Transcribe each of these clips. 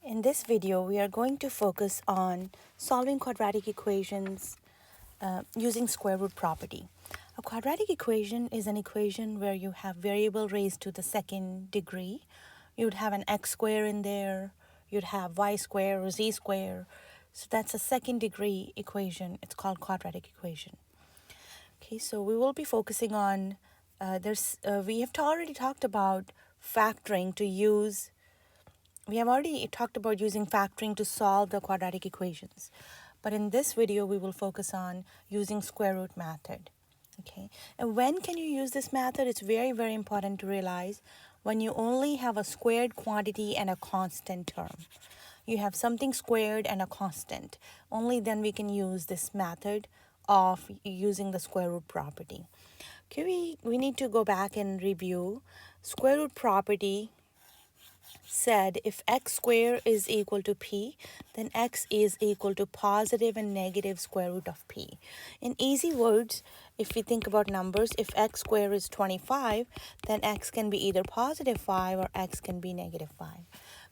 In this video, we are going to focus on solving quadratic equations using square root property. A quadratic equation is an equation where you have variable raised to the second degree. You'd have an x square in there, you'd have y square or z square. So that's a second degree equation. It's called quadratic equation. Okay, so we will be focusing on, we have already talked about factoring to use. We have already talked about using factoring to solve the quadratic equations. But in this video, we will focus on using square root method. Okay, and when can you use this method? It's very, very important to realize when you only have a squared quantity and a constant term. You have something squared and a constant. Only then we can use this method of using the square root property. Okay, we need to go back and review. Square root property said if x squared is equal to p, then x is equal to positive and negative square root of p. In easy words, if we think about numbers, if x squared is 25, then x can be either positive 5 or x can be negative 5.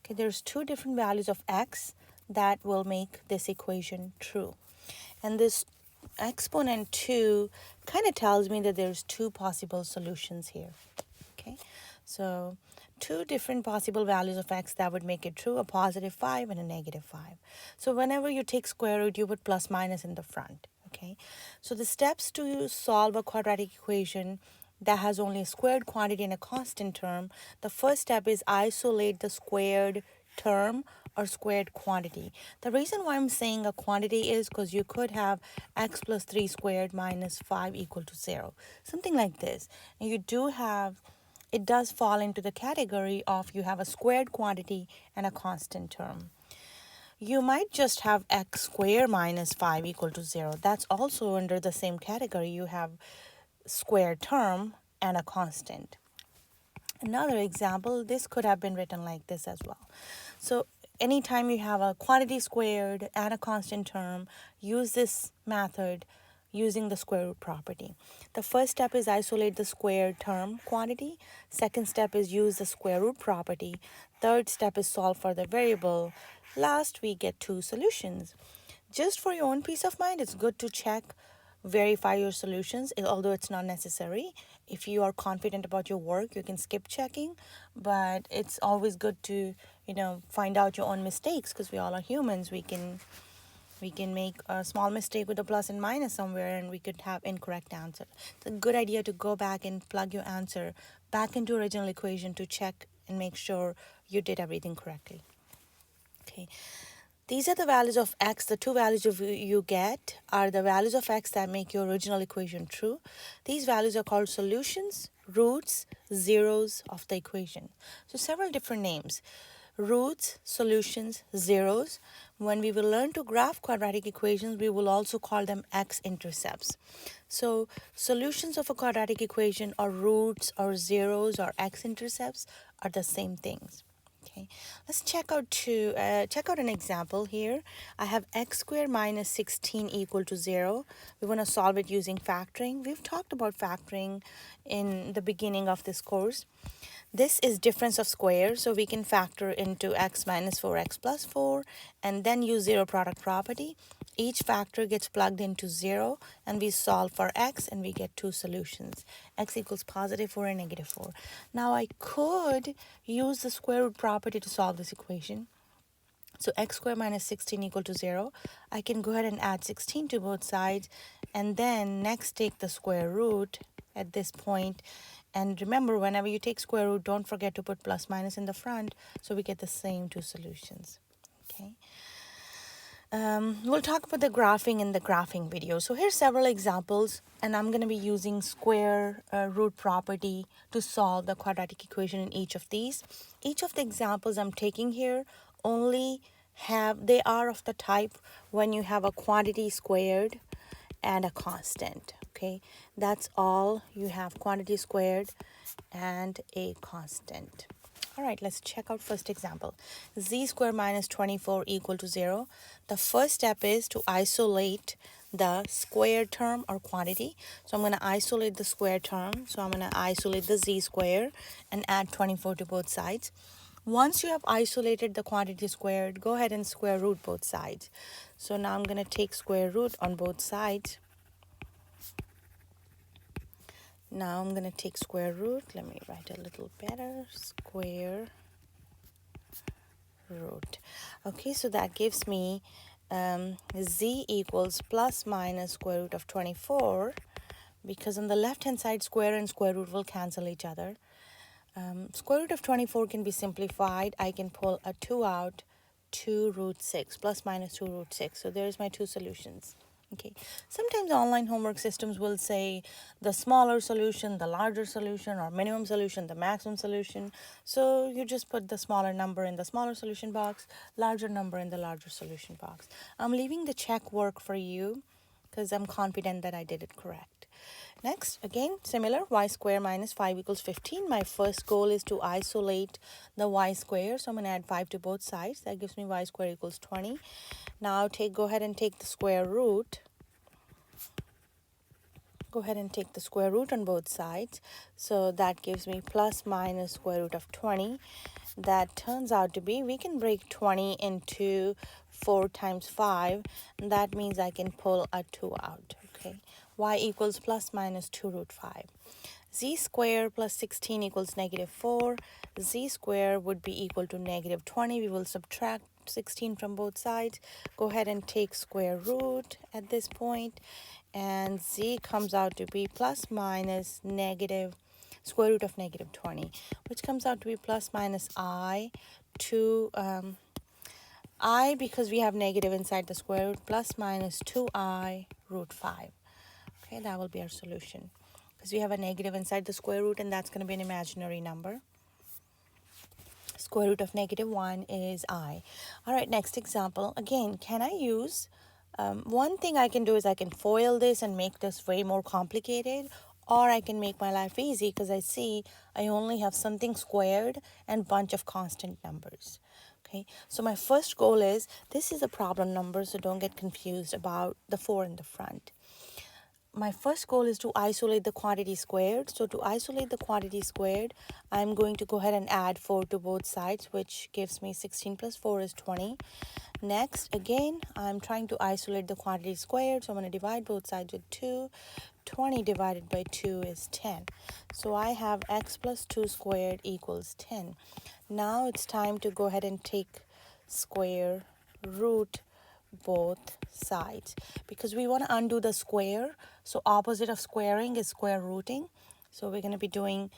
Okay, there's two different values of x that will make this equation true. And this exponent 2 kind of tells me that there's two possible solutions here. Okay, so two different possible values of x that would make it true, a positive 5 and a negative 5. So whenever you take square root, you put plus minus in the front. Okay, so the steps to solve a quadratic equation that has only a squared quantity and a constant term, the first step is isolate the squared term or squared quantity. The reason why I'm saying a quantity is because you could have x plus 3 squared minus 5 equal to 0. Something like this. And you do have, it does fall into the category of you have a squared quantity and a constant term. You might just have x squared minus 5 equal to 0. That's also under the same category. You have squared term and a constant. Another example, this could have been written like this as well. So anytime you have a quantity squared and a constant term, use this method using the square root property. The first step is isolate the squared term quantity. Second step is use the square root property. Third step is solve for the variable. Last, we get two solutions. Just for your own peace of mind, it's good to check, verify your solutions, although it's not necessary. If you are confident about your work, you can skip checking, but it's always good to, find out your own mistakes because we all are humans. We can make a small mistake with a plus and minus somewhere and we could have incorrect answer. It's a good idea to go back and plug your answer back into original equation to check and make sure you did everything correctly. Okay. These are the values of x. The two values you get are the values of x that make your original equation true. These values are called solutions, roots, zeros of the equation. So several different names. Roots, solutions, zeros. When we will learn to graph quadratic equations, we will also call them x-intercepts. So solutions of a quadratic equation or roots or zeros or x-intercepts are the same things. Okay, let's check out an example here. I have x squared minus 16 equal to 0. We want to solve it using factoring. We've talked about factoring in the beginning of this course. This is difference of squares, so we can factor into x minus 4x plus 4 and then use zero product property. Each factor gets plugged into 0 and we solve for x and we get two solutions. X equals positive 4 and negative 4. Now I could use the square root property to solve this equation. So x squared minus 16 equal to 0. I can go ahead and add 16 to both sides and then next take the square root at this point. And remember, whenever you take square root, don't forget to put plus minus in the front so we get the same two solutions. Okay. We'll talk about the graphing in the graphing video. So here's several examples, and I'm going to be using square root property to solve the quadratic equation in each of these. Each of the examples I'm taking here they are of the type when you have a quantity squared and a constant. Okay, that's all you have, quantity squared and a constant. All right, let's check out first example. Z squared minus 24 equal to 0. The first step is to isolate the square term or quantity. So I'm going to isolate the square term. So I'm going to isolate the z squared and add 24 to both sides. Once you have isolated the quantity squared, go ahead and square root both sides. So now I'm going to take square root on both sides. Now I'm going to take square root. Let me write a little better. Square root. Okay, so that gives me z equals plus minus square root of 24, because on the left hand side square and square root will cancel each other. Square root of 24 can be simplified. I can pull a 2 out, 2 root 6, plus minus 2 root 6. So there's my two solutions. Okay, sometimes online homework systems will say the smaller solution, the larger solution, or minimum solution, the maximum solution. So you just put the smaller number in the smaller solution box, larger number in the larger solution box. I'm leaving the check work for you because I'm confident that I did it correct. Next, again, similar, y square minus 5 equals 15. My first goal is to isolate the y square. So I'm going to add 5 to both sides. That gives me y square equals 20. Now go ahead and take the square root. Go ahead and take the square root on both sides. So that gives me plus minus square root of 20. That turns out to be, we can break 20 into 4 times 5. And that means I can pull a 2 out. Okay, y equals plus minus 2 root 5. Z square plus 16 equals negative 4. Z square would be equal to negative 20. We will subtract 16 from both sides. Go ahead and take square root at this point, and z comes out to be plus minus negative square root of negative 20, which comes out to be plus minus I to I, because we have negative inside the square root, plus minus 2I root 5. Okay, that will be our solution, because we have a negative inside the square root, and that's going to be an imaginary number. Square root of negative 1 is I. All right, next example. Again, can I use, one thing I can do is I can FOIL this and make this way more complicated, or I can make my life easy because I see I only have something squared and bunch of constant numbers. Okay, so my first goal is, this is a problem number, so don't get confused about the 4 in the front. My first goal is to isolate the quantity squared. So to isolate the quantity squared, I'm going to go ahead and add 4 to both sides, which gives me 16 plus 4 is 20. Next, again, I'm trying to isolate the quantity squared, so I'm going to divide both sides with 2. 20 divided by 2 is 10. So I have x plus 2 squared equals 10. Now it's time to go ahead and take square root both sides, because we want to undo the square. So opposite of squaring is square rooting. So we're going to be doing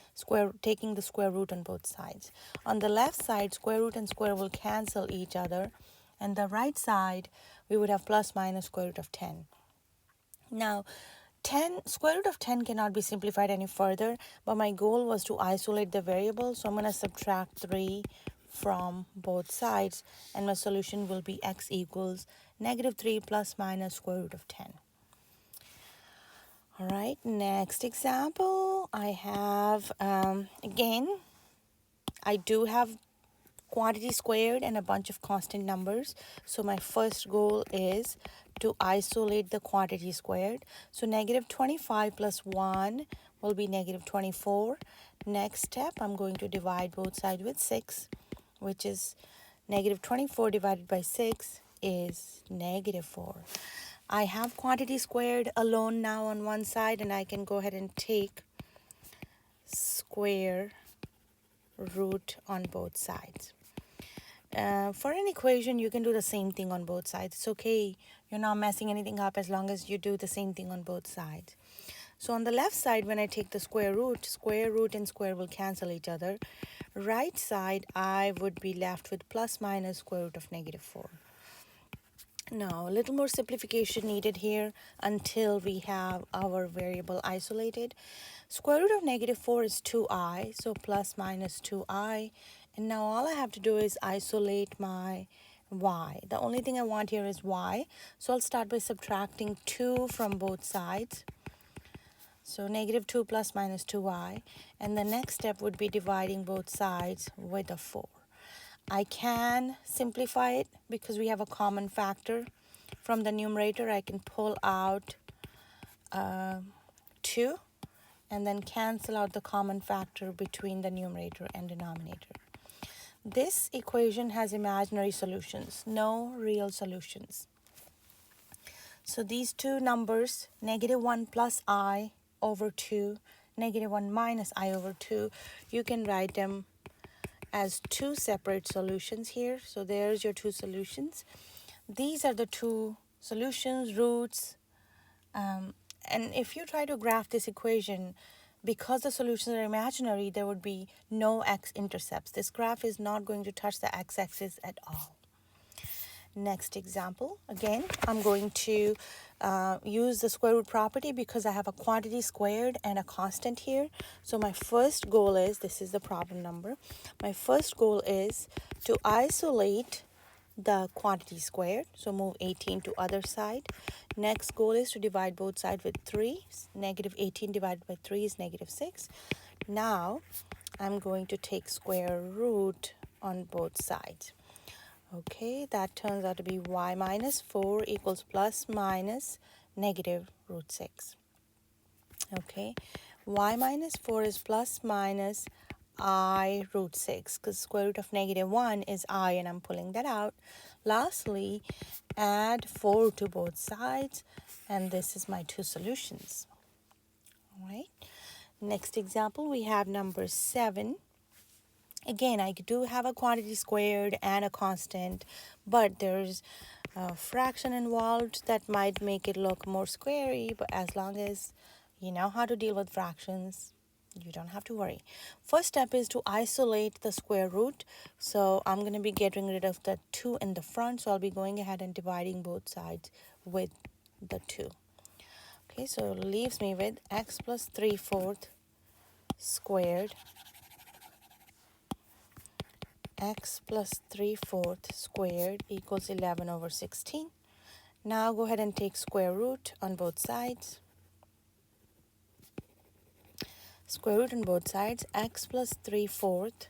taking the square root on both sides. On the left side, square root and square will cancel each other. And the right side, we would have plus minus square root of 10. Now, square root of 10 cannot be simplified any further, but my goal was to isolate the variable. So I'm going to subtract 3 from both sides, and my solution will be x equals negative 3 plus minus square root of 10. All right, next example, I have, again, I do have quantity squared and a bunch of constant numbers. So my first goal is to isolate the quantity squared. So negative 25 plus 1 will be negative 24. Next step, I'm going to divide both sides with 6, which is negative 24 divided by 6 is negative 4. I have quantity squared alone now on one side, and I can go ahead and take square root on both sides. For an equation, you can do the same thing on both sides. It's okay. You're not messing anything up as long as you do the same thing on both sides. So on the left side, when I take the square root and square will cancel each other. Right side, I would be left with plus minus square root of negative 4. Now, a little more simplification needed here until we have our variable isolated. Square root of negative 4 is 2i, so plus minus 2i. And now all I have to do is isolate my y. The only thing I want here is y. So I'll start by subtracting 2 from both sides. So negative 2 plus minus 2i. And the next step would be dividing both sides with a 4. I can simplify it because we have a common factor. From the numerator, I can pull out 2 and then cancel out the common factor between the numerator and denominator. This equation has imaginary solutions, no real solutions. So these two numbers, -1 plus I over 2, -1 minus I over 2, you can write them as two separate solutions here. So there's your two solutions. These are the two solutions, roots. And if you try to graph this equation, because the solutions are imaginary, there would be no x-intercepts. This graph is not going to touch the x-axis at all. Next example, again, I'm going to use the square root property because I have a quantity squared and a constant here. So my first goal is, this is the problem number, my first goal is to isolate the quantity squared, so move 18 to other side. Next goal is to divide both sides with 3. -18 divided by 3 is -6. Now I'm going to take square root on both sides. Okay, that turns out to be y minus 4 equals plus minus -√6. Okay, y minus 4 is plus minus I root 6 because square root of -1 is I and I'm pulling that out. Lastly, add 4 to both sides and this is my two solutions. All right, next example we have number 7. Again, I do have a quantity squared and a constant, but there's a fraction involved that might make it look more squarey, but as long as you know how to deal with fractions, you don't have to worry. First step is to isolate the square root. So I'm going to be getting rid of the 2 in the front, so I'll be going ahead and dividing both sides with the 2. Okay, so it leaves me with x plus 3/4 squared, x plus 3/4 squared equals 11 over 16. Now go ahead and take square root on both sides. Square root on both sides, x plus 3/4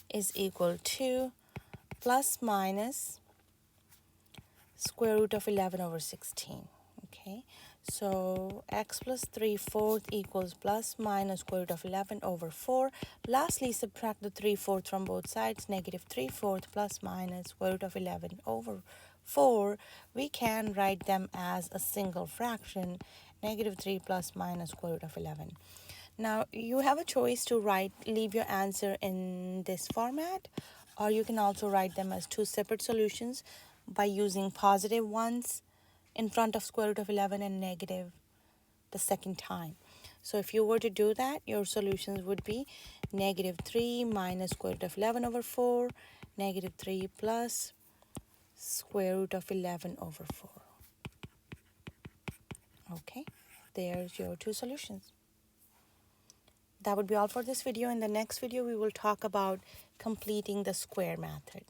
is equal to plus minus square root of 11 over 16. Okay, so x plus 3/4 equals plus minus square root of 11 over 4. Lastly, subtract the 3/4 from both sides, -3/4 plus minus square root of 11 over 4. We can write them as a single fraction, -3 plus minus square root of 11. Now, you have a choice to leave your answer in this format, or you can also write them as two separate solutions by using positive ones in front of square root of 11 and negative the second time. So if you were to do that, your solutions would be -3 minus square root of 11 over 4, -3 plus square root of 11 over 4. Okay, there's your two solutions. That would be all for this video. In the next video, we will talk about completing the square method.